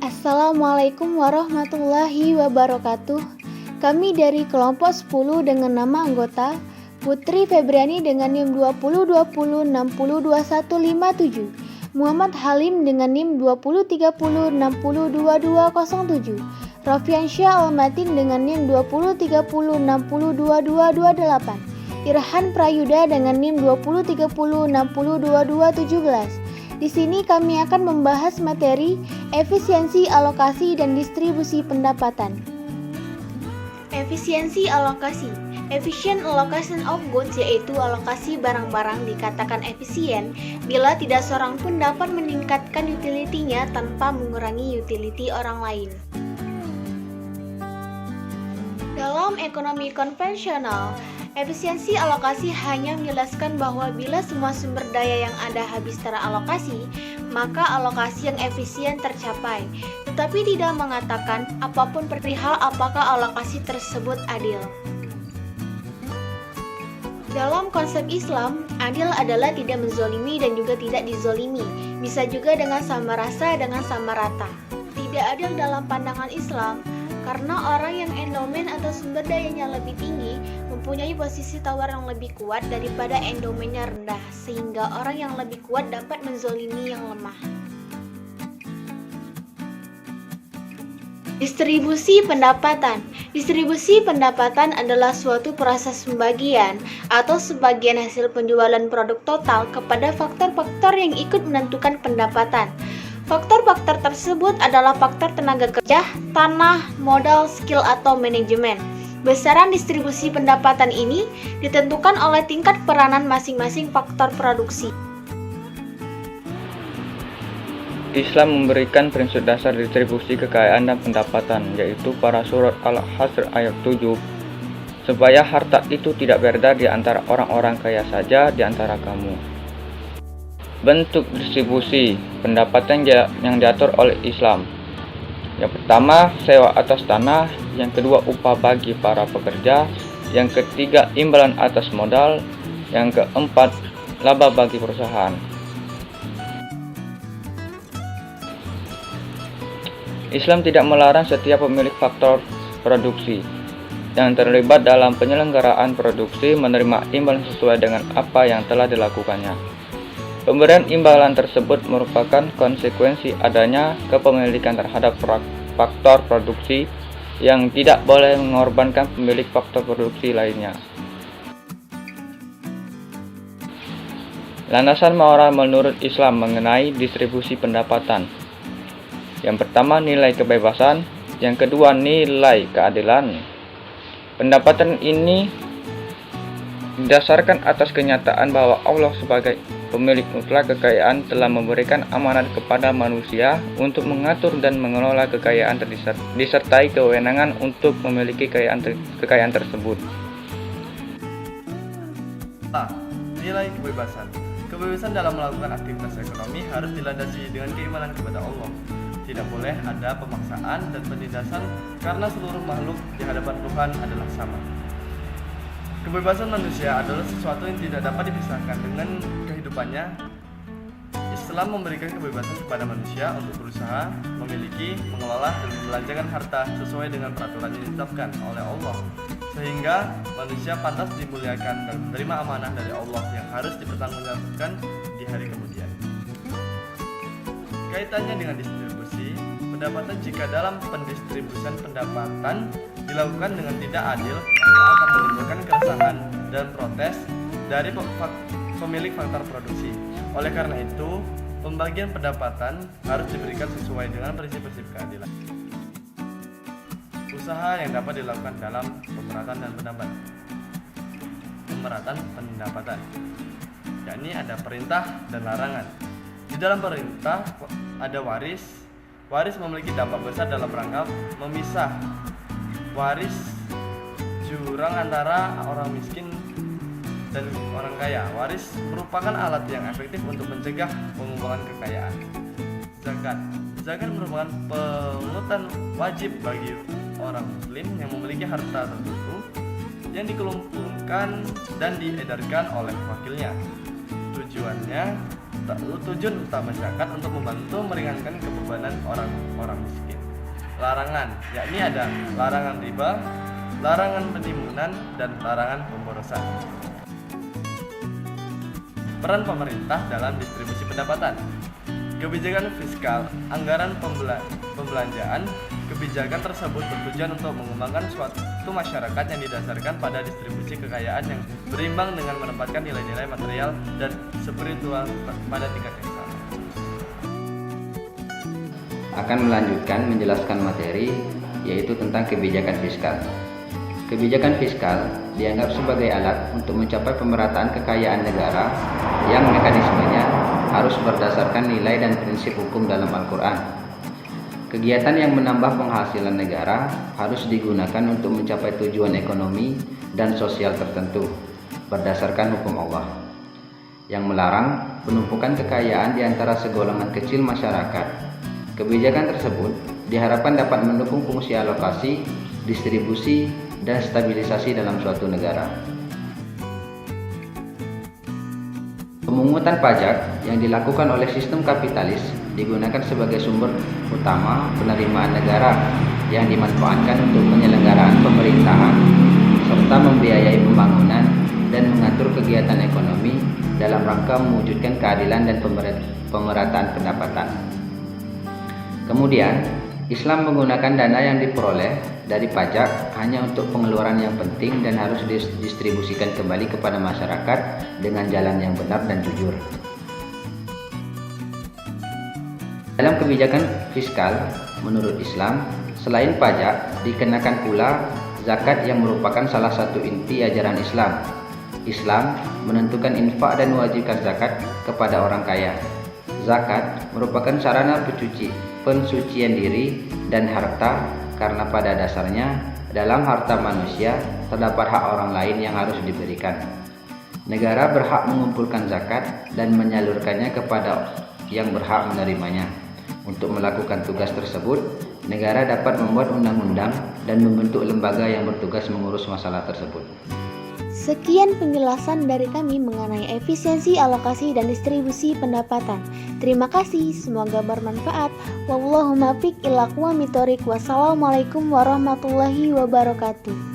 Assalamualaikum warahmatullahi wabarakatuh. Kami dari kelompok 10 dengan nama anggota Putri Febriani dengan NIM 2020602157, Muhammad Halim dengan NIM 2030602207, Rofiansyah Almatin dengan NIM 2030602228, Irhan Prayuda dengan NIM 2030602217. Di sini kami akan membahas materi efisiensi alokasi dan distribusi pendapatan. Efisiensi alokasi. Efficient allocation of goods yaitu alokasi barang-barang dikatakan efisien bila tidak seorang pun dapat meningkatkan utility-nya tanpa mengurangi utility orang lain. Dalam ekonomi konvensional, efisiensi alokasi hanya menjelaskan bahwa bila semua sumber daya yang ada habis teralokasi, maka alokasi yang efisien tercapai, tetapi tidak mengatakan apapun perihal apakah alokasi tersebut adil. Dalam konsep Islam, adil adalah tidak menzolimi dan juga tidak dizolimi, bisa juga dengan sama rasa dengan sama rata. Tidak adil dalam pandangan Islam, karena orang yang endomen atau sumber dayanya lebih tinggi mempunyai posisi tawar yang lebih kuat daripada endomennya rendah, sehingga orang yang lebih kuat dapat menzolimi yang lemah. Distribusi pendapatan. Distribusi pendapatan adalah suatu proses pembagian atau sebagian hasil penjualan produk total kepada faktor-faktor yang ikut menentukan pendapatan. Faktor-faktor tersebut adalah faktor tenaga kerja, tanah, modal, skill atau manajemen. Besaran distribusi pendapatan ini ditentukan oleh tingkat peranan masing-masing faktor produksi. Islam memberikan prinsip dasar distribusi kekayaan dan pendapatan, yaitu pada surat Al-Hasr ayat 7, supaya harta itu tidak beredar di antara orang-orang kaya saja di antara kamu. Bentuk distribusi pendapatan yang diatur oleh Islam. Yang pertama, sewa atas tanah. Yang kedua, upah bagi para pekerja. Yang ketiga, imbalan atas modal. Yang keempat, laba bagi perusahaan. Islam tidak melarang setiap pemilik faktor produksi yang terlibat dalam penyelenggaraan produksi menerima imbalan sesuai dengan apa yang telah dilakukannya. Pemberian imbalan tersebut merupakan konsekuensi adanya kepemilikan terhadap faktor produksi yang tidak boleh mengorbankan pemilik faktor produksi lainnya. Landasan moral menurut Islam mengenai distribusi pendapatan. Yang pertama, nilai kebebasan. Yang kedua, nilai keadilan. Pendapatan ini didasarkan atas kenyataan bahwa Allah sebagai pemilik mutlak kekayaan telah memberikan amanat kepada manusia untuk mengatur dan mengelola kekayaan disertai kewenangan untuk memiliki kekayaan tersebut. Nilai kebebasan. Kebebasan dalam melakukan aktivitas ekonomi harus dilandasi dengan keimanan kepada Allah. Tidak boleh ada pemaksaan dan penindasan karena seluruh makhluk di hadapan Tuhan adalah sama. Kebebasan manusia adalah sesuatu yang tidak dapat dipisahkan dengan kehidupannya. Islam memberikan kebebasan kepada manusia untuk berusaha, memiliki, mengelola, dan membelanjakan harta sesuai dengan peraturan yang ditetapkan oleh Allah, sehingga manusia pantas dimuliakan dan menerima amanah dari Allah yang harus dipertanggungjawabkan di hari kemudian. Kaitannya dengan distribusi pendapatan, jika dalam pendistribusian pendapatan dilakukan dengan tidak adil, maka akan menimbulkan keresahan dan protes dari pemilik faktor produksi. Oleh karena itu, pembagian pendapatan harus diberikan sesuai dengan prinsip-prinsip keadilan. Usaha yang dapat dilakukan dalam pemerhatan pendapatan, yakni ada perintah dan larangan. Di dalam perintah ada waris. Waris memiliki dampak besar dalam rangka memisah waris jurang antara orang miskin dan orang kaya. Waris merupakan alat yang efektif untuk mencegah pengumpulan kekayaan. Zakat merupakan pungutan wajib bagi orang muslim yang memiliki harta tertentu yang dikumpulkan dan diedarkan oleh wakilnya. Tujuannya tujuan utama zakat untuk membantu meringankan kebebanan orang-orang miskin. Larangan, yakni ada larangan riba, larangan penimbunan, dan larangan pemborosan. Peran pemerintah dalam distribusi pendapatan. Kebijakan fiskal, anggaran pembelanjaan, kebijakan tersebut bertujuan untuk mengembangkan suatu masyarakat yang didasarkan pada distribusi kekayaan yang berimbang dengan menempatkan nilai-nilai material dan spiritual pada tingkat yang sama. Akan melanjutkan menjelaskan materi, yaitu tentang kebijakan fiskal. Kebijakan fiskal dianggap sebagai alat untuk mencapai pemerataan kekayaan negara yang mekanismenya harus berdasarkan nilai dan prinsip hukum dalam Al-Quran. Kegiatan yang menambah penghasilan negara harus digunakan untuk mencapai tujuan ekonomi dan sosial tertentu berdasarkan hukum Allah, yang melarang penumpukan kekayaan di antara segolongan kecil masyarakat. Kebijakan tersebut diharapkan dapat mendukung fungsi alokasi, distribusi, dan stabilisasi dalam suatu negara. Pemungutan pajak yang dilakukan oleh sistem kapitalis digunakan sebagai sumber utama penerimaan negara yang dimanfaatkan untuk penyelenggaraan pemerintahan serta membiayai pembangunan dan mengatur kegiatan ekonomi dalam rangka mewujudkan keadilan dan pemerataan pendapatan. Kemudian, Islam menggunakan dana yang diperoleh dari pajak hanya untuk pengeluaran yang penting dan harus didistribusikan kembali kepada masyarakat dengan jalan yang benar dan jujur. Dalam kebijakan fiskal, menurut Islam, selain pajak, dikenakan pula zakat yang merupakan salah satu inti ajaran Islam. Islam menentukan infak dan mewajibkan zakat kepada orang kaya. Zakat merupakan sarana pensucian diri dan harta, karena pada dasarnya dalam harta manusia terdapat hak orang lain yang harus diberikan. Negara berhak mengumpulkan zakat dan menyalurkannya kepada yang berhak menerimanya. Untuk melakukan tugas tersebut, negara dapat membuat undang-undang dan membentuk lembaga yang bertugas mengurus masalah tersebut. Sekian penjelasan dari kami mengenai efisiensi alokasi dan distribusi pendapatan. Terima kasih, semoga bermanfaat. Wallahumma fiq ila aqwamit thoriq. Wassalamualaikum warahmatullahi wabarakatuh.